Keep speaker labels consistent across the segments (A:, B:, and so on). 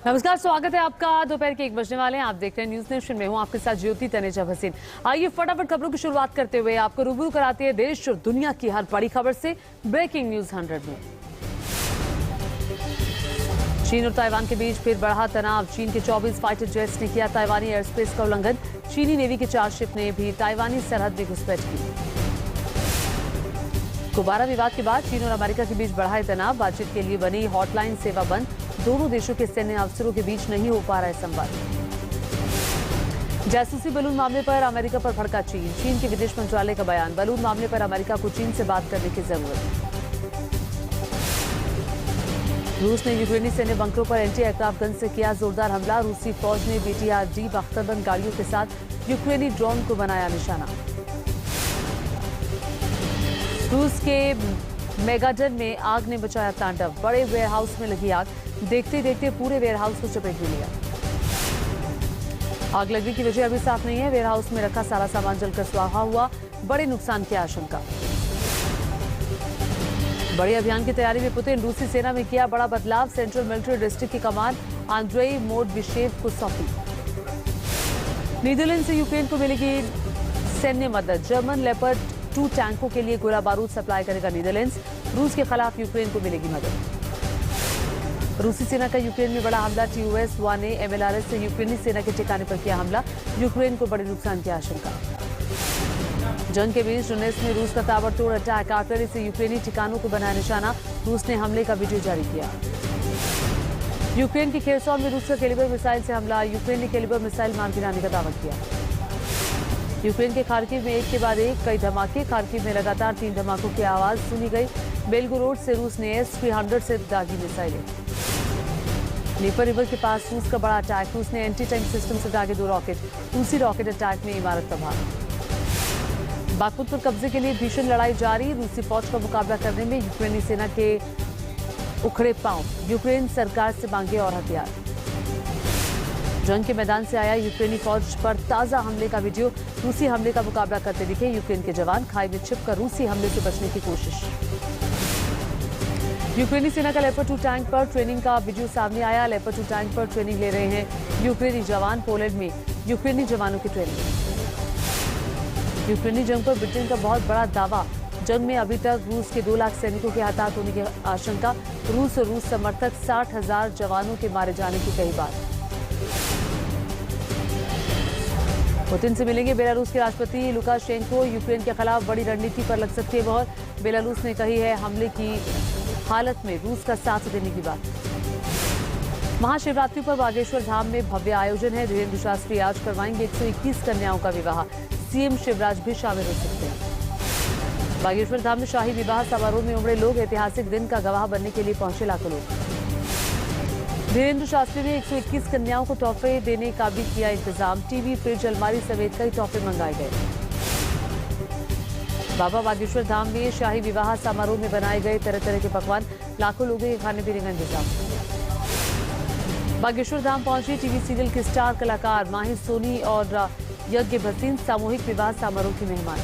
A: नमस्कार, स्वागत है आपका। दोपहर के 1 बजने वाले हैं। आप देख रहे हैं न्यूज नेशन में हूं आपके साथ ज्योति तनेजा भसीन। आइए फटाफट खबरों की शुरुआत करते हुए आपको रूबरू कराते हैं देश और दुनिया की हर बड़ी खबर से। ब्रेकिंग न्यूज 100 में चीन और ताइवान के बीच फिर बढ़ा तनाव। चीन के 24 फाइटर जेट्स ने किया ताइवानी एयर स्पेस का उल्लंघन। चीनी नेवी के 4 शिप ने भी ताइवानी सरहद में घुसपैठ की। दोबारा विवाद के बाद चीन और अमेरिका के बीच बढ़ा तनाव। बातचीत के लिए बनी हॉटलाइन सेवा बंद। दोनों देशों के सैन्य अफसरों के बीच नहीं हो पा रहा है संवाद। जासूसी बलून मामले पर अमेरिका पर भड़का चीन। चीन के विदेश मंत्रालय का बयान। बलून मामले पर अमेरिका को चीन से बात करने की जरूरत। रूस ने यूक्रेनी सैन्य बंकरों पर एंटी एयरक्राफ्ट गन से किया जोरदार हमला। रूसी फौज ने BTR-D बख्तरबंद गाड़ियों के साथ यूक्रेनी ड्रोन को बनाया निशाना। रूस के मेगाडन में आग ने मचाया तांडव। बड़े वेयरहाउस में लगी आग। देखते देखते पूरे वेयरहाउस को चपेट में लिया। आग लगने की वजह अभी साफ नहीं है। वेयरहाउस में रखा सारा सामान जलकर स्वाहा हुआ। बड़े नुकसान की आशंका। बड़े अभियान की तैयारी में पुतिन। रूसी सेना में किया बड़ा बदलाव। सेंट्रल मिलिट्री डिस्ट्रिक्ट की कमान आंद्रेई मोडविशेव को सौंपी। नीदरलैंड से यूक्रेन को मिलेगी सैन्य मदद। जर्मन लेपर्ड 2 टैंकों के लिए गोला बारूद सप्लाई करेगा नीदरलैंड्स। रूस के खिलाफ यूक्रेन को मिलेगी मदद। रूसी सेना का यूक्रेन में बड़ा हमला। TUS-1 ने MLRS से यूक्रेनी सेना के ठिकाने पर किया हमला। यूक्रेन को बड़े नुकसान की आशंका। जंग के बीच डोनेत्स्क में रूस का ताबड़तोड़ अटैक। आर्टिलरी से यूक्रेनी ठिकानों को बनाया निशाना। रूस ने हमले का वीडियो जारी किया। यूक्रेन की खेरसौन में रूस का कैलिबर मिसाइल से हमला। यूक्रेन ने कैलिबर मिसाइल मार गिराने का दावा किया। यूक्रेन के खार्किव में एक के बाद एक कई धमाके। खार्किव में लगातार 3 धमाकों की आवाज सुनी गई। बेलगोरोड से रूस ने S-300 से दागी मिसाइलें। नीपर रिवर के पास रूस का बड़ा अटैक। रूस ने एंटी टैंक सिस्टम से दागे 2 रॉकेट। रूसी रॉकेट अटैक में इमारत तबाह। बागपुत पर कब्जे के लिए भीषण लड़ाई जारी। रूसी फौज का मुकाबला करने में यूक्रेनी सेना के उखड़े पांव। यूक्रेन सरकार से मांगे और हथियार। जंग के मैदान से आया यूक्रेनी फौज पर ताजा हमले का वीडियो। रूसी हमले का मुकाबला करते दिखे यूक्रेन के जवान। खाई में छिपकर रूसी हमले से बचने की कोशिश। यूक्रेनी सेना का लेपर्ड 2 टैंक पर ट्रेनिंग का वीडियो सामने आया। लेपर्ड 2 टैंक पर ट्रेनिंग ले रहे हैं यूक्रेनी जवान। पोलैंड में यूक्रेनी जवानों की ट्रेनिंग। यूक्रेनी जंग पर ब्रिटेन का बहुत बड़ा दावा। जंग में अभी तक रूस के 2 लाख सैनिकों के हताहत होने की आशंका। रूस और रूस समर्थक 60,000 जवानों के मारे जाने की कही बात। पुतिन से मिलेंगे बेलारूस के राष्ट्रपति लुकाशेंको। यूक्रेन के खिलाफ बड़ी रणनीति पर लग सकती है मोहर। बेलारूस ने कही है हमले की हालत में रूस का साथ देने की बात। महाशिवरात्रि पर बागेश्वर धाम में भव्य आयोजन है। धीरेन्द्र शास्त्री आज करवाएंगे 121 कन्याओं का विवाह। CM शिवराज भी शामिल हो सकते हैं। बागेश्वर धाम में शाही विवाह समारोह में उमड़े लोग। ऐतिहासिक दिन का गवाह बनने के लिए पहुंचे लाखों लोग। धीरेन्द्र शास्त्री ने 121 कन्याओं को तोहफे देने का भी किया इंतजाम। टीवी, फ्रिज, अलमारी समेत कई तोहफे मंगाए गए। बाबा बागेश्वर धाम में शाही विवाह समारोह में बनाए गए तरह तरह के पकवान। लाखों लोगों के खाने पीने का इंतजाम। बागेश्वर धाम पहुंची टीवी सीरियल के स्टार कलाकार माही सोनी और यज्ञ भसीन। सामूहिक विवाह समारोह की मेहमान।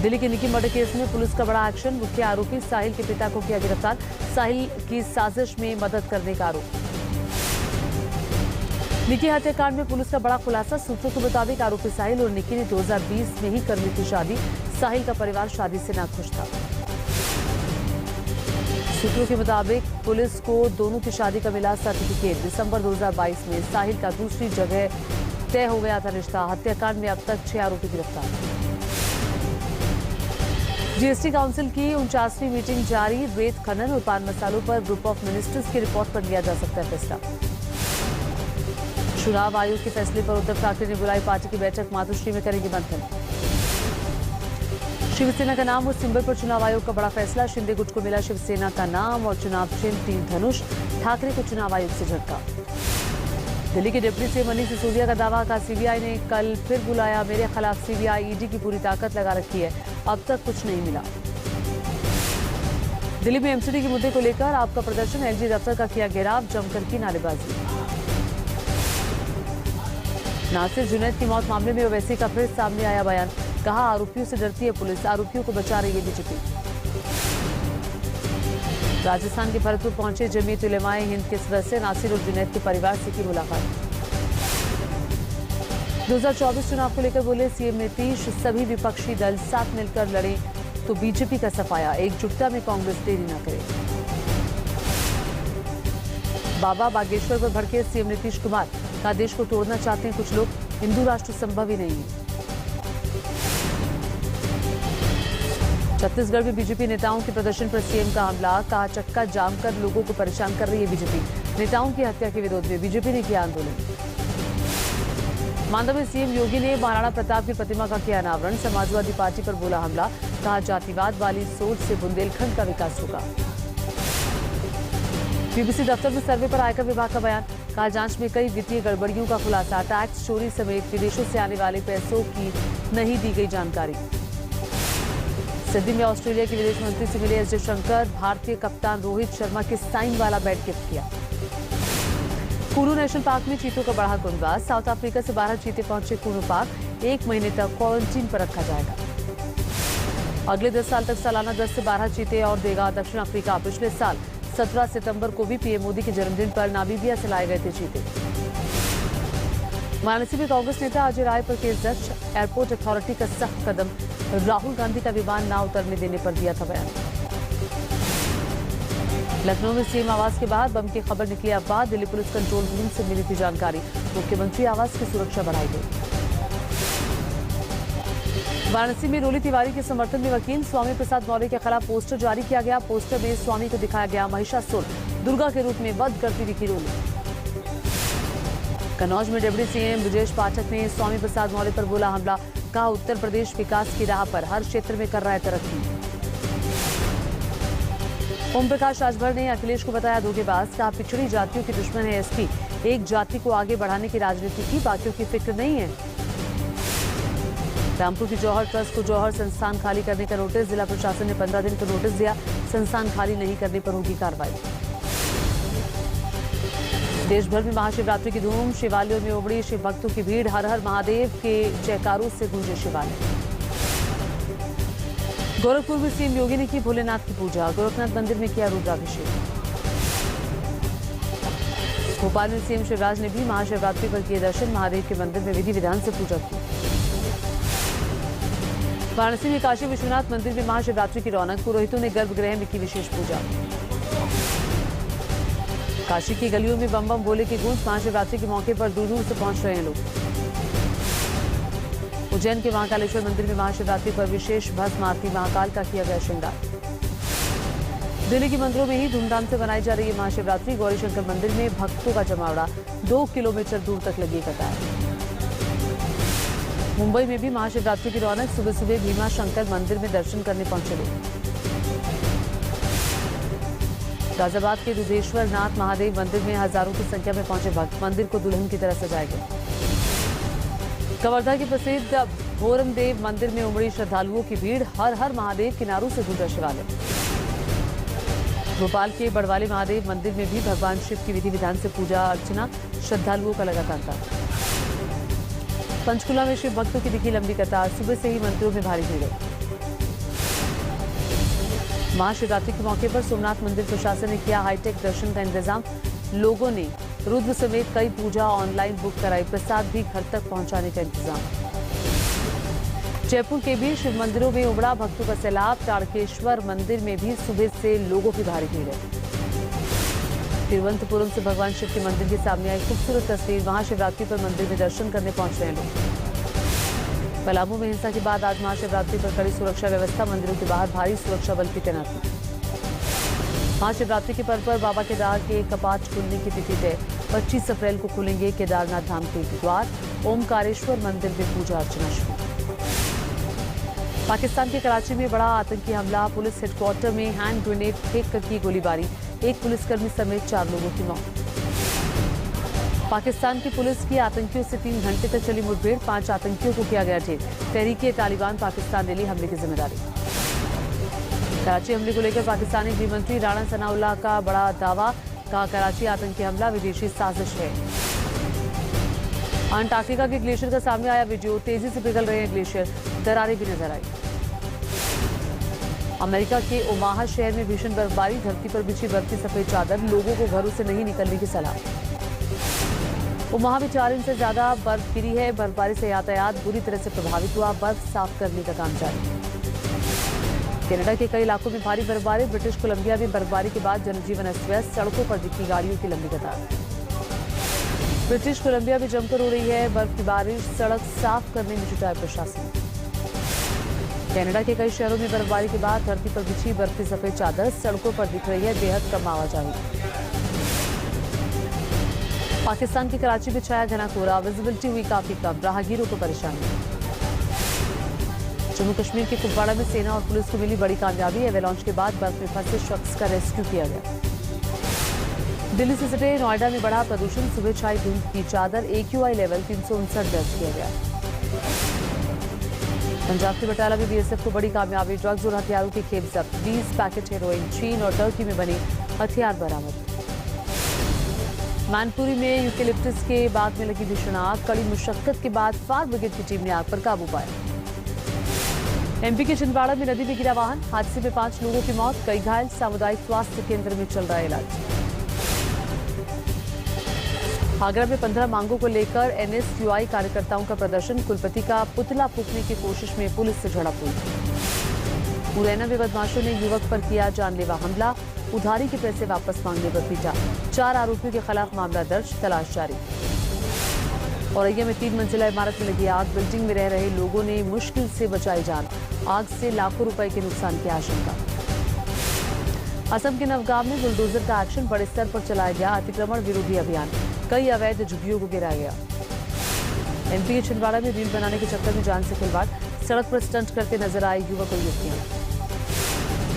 A: दिल्ली के निकी मर्डर केस में पुलिस का बड़ा एक्शन। मुख्य आरोपी साहिल के पिता को किया गिरफ्तार। साहिल की साजिश में मदद करने का आरोप। निकी हत्याकांड में पुलिस का बड़ा खुलासा। सूत्रों के मुताबिक आरोपी साहिल और निकी ने 2020 में ही कर ली थी शादी। साहिल का परिवार शादी से नाखुश था। सूत्रों के मुताबिक पुलिस को दोनों की शादी का मिला सर्टिफिकेट। दिसंबर 2022 में साहिल का दूसरी जगह तय हो गया था रिश्ता। हत्याकांड में अब तक 6 आरोपी गिरफ्तार। GST काउंसिल की 49वीं मीटिंग जारी। रेत खनन और पान मसालों पर ग्रुप ऑफ मिनिस्टर्स की रिपोर्ट पर लिया जा सकता है फैसला। चुनाव आयोग के फैसले पर उद्धव ठाकरे ने बुलाई पार्टी की बैठक। मातोश्री में करेंगे मंथन। शिवसेना का नाम और सिंबल पर चुनाव आयोग का बड़ा फैसला। शिंदे गुट को मिला शिवसेना का नाम और चुनाव चिन्ह 3 धनुष। ठाकरे को चुनाव आयोग से झटका। दिल्ली के डिप्टी सीएम मनीष सिसोदिया का दावा का CBI ने कल फिर बुलाया। मेरे खिलाफ CBI ED की पूरी ताकत लगा रखी है। अब तक कुछ नहीं मिला। दिल्ली में MCD के मुद्दे को लेकर आपका प्रदर्शन। LG दफ्तर का किया घेराव। जमकर की नारेबाजी। नासिर जुनैद की मौत मामले में ओवैसी का फिर सामने आया बयान। कहा आरोपियों से डरती है पुलिस। आरोपियों को बचा रही है BJP। राजस्थान के भरतपुर पहुंचे जमीयत उलेमाए हिंद के सदस्य नासिर और जुनैद के परिवार से की मुलाकात। 2024 चुनाव को लेकर बोले सीएम नीतीश, सभी विपक्षी दल साथ मिलकर लड़े तो बीजेपी का सफाया, एकजुटता में कांग्रेस देरी न करे। बाबा बागेश्वर पर भड़के सीएम नीतीश कुमार, का देश को तोड़ना चाहते हैं कुछ लोग, हिंदू राष्ट्र संभव ही नहीं है। छत्तीसगढ़ में बीजेपी नेताओं के प्रदर्शन पर सीएम का हमला, कहा चक्का जाम कर लोगों को परेशान कर रही है बीजेपी। नेताओं की हत्या के विरोध में बीजेपी ने किया आंदोलन। मांडा में सीएम योगी ने महाराणा प्रताप की प्रतिमा का किया अनावरण, समाजवादी पार्टी पर बोला हमला, कहा जातिवाद वाली सोच से बुंदेलखंड का विकास होगा। बीबीसी दफ्तर में सर्वे पर आयकर विभाग का बयान, कहा जांच में कई वित्तीय गड़बड़ियों का खुलासा, टैक्स चोरी समेत विदेशों से आने वाले पैसों की नहीं दी गई जानकारी। सिडनी में ऑस्ट्रेलिया के विदेश मंत्री से मिले एस जयशंकर, भारतीय कप्तान रोहित शर्मा के साइन वाला बैट गिफ्ट किया। कुनू नेशनल पार्क में चीतों का बढ़ा गुणगान, साउथ अफ्रीका से 12 चीते पहुंचे कुनू पार्क, 1 महीने तक क्वारंटीन पर रखा जाएगा। अगले 10 साल तक सालाना 10 से 12 चीते और देगा दक्षिण अफ्रीका। पिछले साल 17 सितंबर को भी पीएम मोदी के जन्मदिन पर नामीबिया से लाए गए थे चीते। वाराणसी में कांग्रेस नेता अजय राय पर केस दर्ज, एयरपोर्ट अथॉरिटी का सख्त कदम, राहुल गांधी का विमान ना उतरने देने पर दिया था बयान। लखनऊ में सीएम आवास के बाहर बम की खबर निकली अफवाह, दिल्ली पुलिस कंट्रोल रूम से मिली थी जानकारी, मुख्यमंत्री आवास की सुरक्षा बढ़ाई गई। वाराणसी में रोली तिवारी के समर्थन में वकील, स्वामी प्रसाद मौर्य के खिलाफ पोस्टर जारी किया गया। पोस्टर में स्वामी को दिखाया गया महिषासुर, दुर्गा के रूप में वध करती दिखी रोली। कन्नौज में डिप्टी सीएम ब्रजेश पाठक ने स्वामी प्रसाद मौर्य पर बोला हमला, कहा उत्तर प्रदेश विकास की राह पर हर क्षेत्र में कर रहा है तरक्की। ओम प्रकाश राजभर ने अखिलेश को बताया धोखेबाज, कहा पिछड़ी जातियों की दुश्मन है एसपी, एक जाति को आगे बढ़ाने की राजनीति की, बाकियों की फिक्र नहीं है। रामपुर की जौहर ट्रस्ट को जौहर संस्थान खाली करने का नोटिस, जिला प्रशासन ने 15 दिन का नोटिस दिया, संस्थान खाली नहीं करने पर होगी कार्रवाई। देश भर में महाशिवरात्रि की धूम, शिवालयों में उमड़ी शिव भक्तों की भीड़, हर हर महादेव के जयकारों से गूंजे शिवालय। गोरखपुर में सीएम योगी ने की भोलेनाथ की पूजा, गोरखनाथ मंदिर में किया रुद्राभिषेक। भोपाल में सीएम शिवराज ने भी महाशिवरात्रि पर किए दर्शन, महादेव के मंदिर में विधि विधान से पूजा की। वाराणसी में काशी विश्वनाथ मंदिर में महाशिवरात्रि की रौनक, पुरोहितों ने गर्भगृह में की विशेष पूजा। काशी की गलियों में बम बम बोले की गूंज, महाशिवरात्रि के मौके पर दूर दूर से पहुंच रहे हैं लोग। उज्जैन के महाकालेश्वर मंदिर में महाशिवरात्रि पर विशेष भस्म आरती, महाकाल का किया गया श्रृंगार। दिल्ली के मंदिरों में ही धूमधाम से मनाई जा रही है महाशिवरात्रि, गौरीशंकर मंदिर में भक्तों का जमावड़ा, 2 किलोमीटर दूर तक लगी कतार। मुंबई में भी महाशिवरात्रि की रौनक, सुबह सुबह भीमा शंकर मंदिर में दर्शन करने पहुंचे लोग। गाजियाबाद के दुधेश्वर नाथ महादेव मंदिर में हजारों की संख्या में पहुंचे भक्त, मंदिर को दुल्हन की तरह सजाया गया। कवर्धा के प्रसिद्ध भोरमदेव मंदिर में उमड़ी श्रद्धालुओं की भीड़, हर हर महादेव के नारों से गूंजा शिवालय। भोपाल के बड़वाले महादेव मंदिर में भी भगवान शिव की विधि विधान से पूजा अर्चना, श्रद्धालुओं का लगा तांता। पंचकुला में शिव भक्तों की दिखी लंबी कतार, सुबह से ही मंदिरों में भारी भीड़ है। महाशिवरात्रि के मौके पर सोमनाथ मंदिर प्रशासन ने किया हाईटेक दर्शन का इंतजाम, लोगों ने रुद्र समेत कई पूजा ऑनलाइन बुक कराई, प्रसाद भी घर तक पहुंचाने का इंतजाम। जयपुर के भी शिव मंदिरों में उमड़ा भक्तों का सैलाब, तारकेश्वर मंदिर में भी सुबह से लोगों की भारी भीड़ है। तिरुवनंतपुरम से भगवान शिव के मंदिर के सामने आई खूबसूरत तस्वीर, महाशिवरात्रि पर मंदिर में दर्शन करने पहुंच रहे हैं लोग। पलामू में हिंसा के बाद आज महाशिवरात्रि पर कड़ी सुरक्षा व्यवस्था, मंदिरों के बाहर भारी सुरक्षा बल की तैनाती। महाशिवरात्रि के पर्व पर बाबा केदार के कपाट खुलने की तिथि तय, 25 अप्रैल को खुलेंगे केदारनाथ धाम के द्वार, ओमकारेश्वर मंदिर में पूजा अर्चना शुरू। पाकिस्तान के कराची में बड़ा आतंकी हमला, पुलिस हेडक्वार्टर में हैंड ग्रेनेड फेंक कर की गोलीबारी, एक पुलिसकर्मी समेत 4 लोगों की मौत। पाकिस्तान की पुलिस की आतंकियों से 3 घंटे तक चली मुठभेड़, 5 आतंकियों को किया गया ढेर, तहरीक-ए-तालिबान पाकिस्तान ने ली हमले की जिम्मेदारी। कराची हमले को लेकर पाकिस्तानी गृह मंत्री राणा सनाउल्लाह का बड़ा दावा, कहा कराची आतंकी हमला विदेशी साजिश है। अंटार्कटिका के ग्लेशियर का सामने आया वीडियो, तेजी से पिघल रहे हैं ग्लेशियर, दरारें भी नजर आई। अमेरिका के ओमाहा शहर में भीषण बर्फबारी, धरती पर बिछी बर्फ की सफेद चादर, लोगों को घरों से नहीं निकलने की सलाह। ओमाहा में 4 इंच से ज्यादा बर्फ गिरी है। बर्फबारी से यातायात बुरी तरह से प्रभावित हुआ, बर्फ साफ करने का काम जारी। कनाडा के कई इलाकों में भारी बर्फबारी, ब्रिटिश कोलंबिया में बर्फबारी के बाद जनजीवन अस्त-व्यस्त, सड़कों पर दिखी गाड़ियों की लंबी कतार। ब्रिटिश कोलंबिया में जमकर हो रही है बर्फ की बारिश, सड़क साफ करने में जुटा है प्रशासन। कनाडा के कई शहरों में बर्फबारी के बाद धरती पर बिछी बर्फ की सफेद चादर, सड़कों पर दिख रही है बेहद कम आवाजाही। पाकिस्तान के कराची में छाया घना कोहरा, विजिबिलिटी हुई काफी कम, राहगीरों को परेशानी। जम्मू कश्मीर के कुपवाड़ा में सेना और पुलिस को मिली बड़ी कामयाबी, एवेलांच के बाद बर्फ में फंसे शख्स का रेस्क्यू किया गया। दिल्ली से सटे नोएडा में बढ़ा प्रदूषण, सुबह छाई धुंध की चादर, AQI लेवल 359 दर्ज किया गया। पंजाब के बटाला में BSF को बड़ी कामयाबी, ड्रग्स और हथियारों की खेप जब्त, 20 पैकेट हेरोइन, चीन और टर्की में बनी हथियार बरामद। मैनपुरी में यूकेलिप्टस के बाग में लगी भीषण आग, कड़ी मुशक्कत के बाद फायर ब्रिगेड की टीम ने आग पर काबू पाया। MP के छिंदवाड़ा में नदी में गिरा वाहन, हादसे में 5 लोगों की मौत, कई घायल, सामुदायिक स्वास्थ्य केंद्र में चल रहा है इलाज। आगरा में 15 मांगों को लेकर NSUI कार्यकर्ताओं का प्रदर्शन, कुलपति का पुतला फूंकने की कोशिश में पुलिस से झड़प हुई। मुरैना में बदमाशों ने युवक पर किया जानलेवा हमला, उधारी के पैसे वापस मांगने पर पीटा, 4 आरोपियों के खिलाफ मामला दर्ज, तलाश जारी। औरैया में 3 मंजिला इमारत में लगी आग, बिल्डिंग में रह रहे लोगों ने मुश्किल से बचाई जान, आग से लाखों रुपए के नुकसान की आशंका। असम के नवगांव में बुलडोजर का एक्शन, बड़े स्तर पर चलाया गया अतिक्रमण विरोधी अभियान, कई अवैध झुग्गियों को गिराया गया। MP के छिंदवाड़ा में रील बनाने के चक्कर में जान से खिलवाड़, सड़क पर स्टंट करते नजर आए युवक और युवतियां।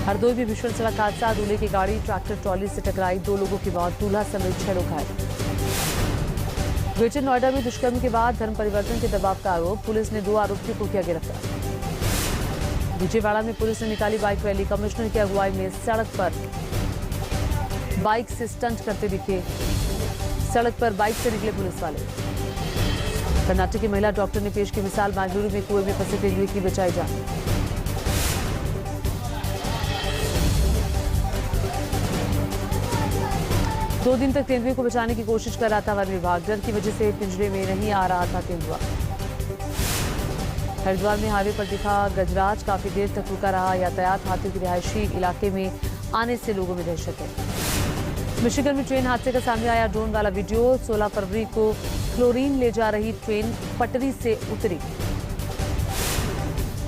A: हरदोई में भीषण सड़क हादसा, दूल्हे की गाड़ी ट्रैक्टर ट्रॉली से टकराई, 2 लोगों की मौत, दूल्हा समेत 6 लोग घायल। ग्रेटर नोएडा में दुष्कर्म के बाद धर्म परिवर्तन के दबाव का आरोप, पुलिस ने 2 आरोपियों को किया गिरफ्तार। विजयवाड़ा में पुलिस ने निकाली बाइक रैली, कमिश्नर की अगुवाई में सड़क पर बाइक से स्टंट करते दिखे, सड़क पर बाइक से निकले पुलिस वाले। कर्नाटक की महिला डॉक्टर ने पेश की मिसाल, बेंगलुरु में कुएं में फंसे तेंदुए की बचाई जान। दो दिन तक तेंदुए को बचाने की कोशिश कर रहा था वन विभाग, डर की वजह से पिंजरे में नहीं आ रहा था तेंदुआ। हरिद्वार में हाईवे पर दिखा गजराज, काफी देर तक रुका रहा यातायात, हाथियों के रिहायशी इलाके में आने से लोगों में दहशत है। मिशिगन में ट्रेन हादसे का सामने आया ड्रोन वाला वीडियो, 16 फरवरी को क्लोरीन ले जा रही ट्रेन पटरी से उतरी।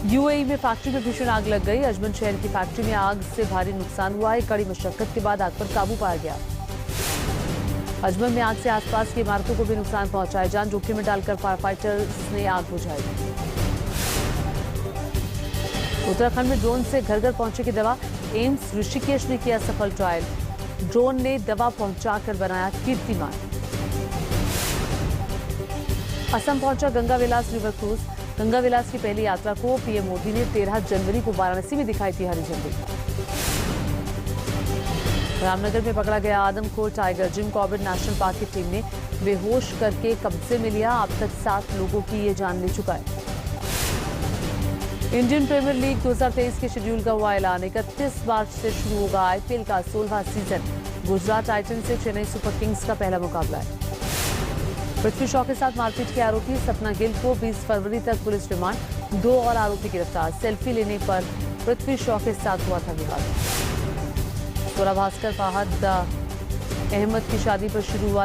A: UAE में फैक्ट्री में भीषण आग लग गई, अजमन शहर की फैक्ट्री में आग से भारी नुकसान हुआ है, कड़ी मशक्कत के बाद आग पर काबू पाया गया। अजमन में आग से आसपास की इमारतों को भी नुकसान पहुंचाया, जान जोखिम में डालकर फायर फाइटर्स ने आग बुझाई। उत्तराखंड में ड्रोन से घर घर पहुंचे की दवा, एम्स ऋषिकेश ने किया सफल ट्रायल, ड्रोन ने दवा पहुंचाकर बनाया कीर्तिमान। असम पहुंचा गंगा विलास रिवर क्रूज, गंगा विलास की पहली यात्रा को PM मोदी ने 13 जनवरी को वाराणसी में दिखाई थी हरी झंडी। रामनगर में पकड़ा गया आदमखोर tiger, Jim Corbett national park की टीम ने बेहोश करके कब्जे में लिया, अब तक 7 लोगों की ये जान ले चुका है। इंडियन प्रीमियर लीग 2023 के शेड्यूल का हुआ ऐलान, 31 मार्च से शुरू होगा IPL का 16वां सीजन, गुजरात टाइटंस से चेन्नई सुपर किंग्स का पहला मुकाबला है। पृथ्वी शॉ के साथ मारपीट के आरोपी सपना गिल को 20 फरवरी तक पुलिस रिमांड, 2 और आरोपी गिरफ्तार, सेल्फी लेने पर पृथ्वी शॉ के साथ हुआ था विवाद। सोरा भास्कर फहद अहमद की शादी पर शुरू हुआ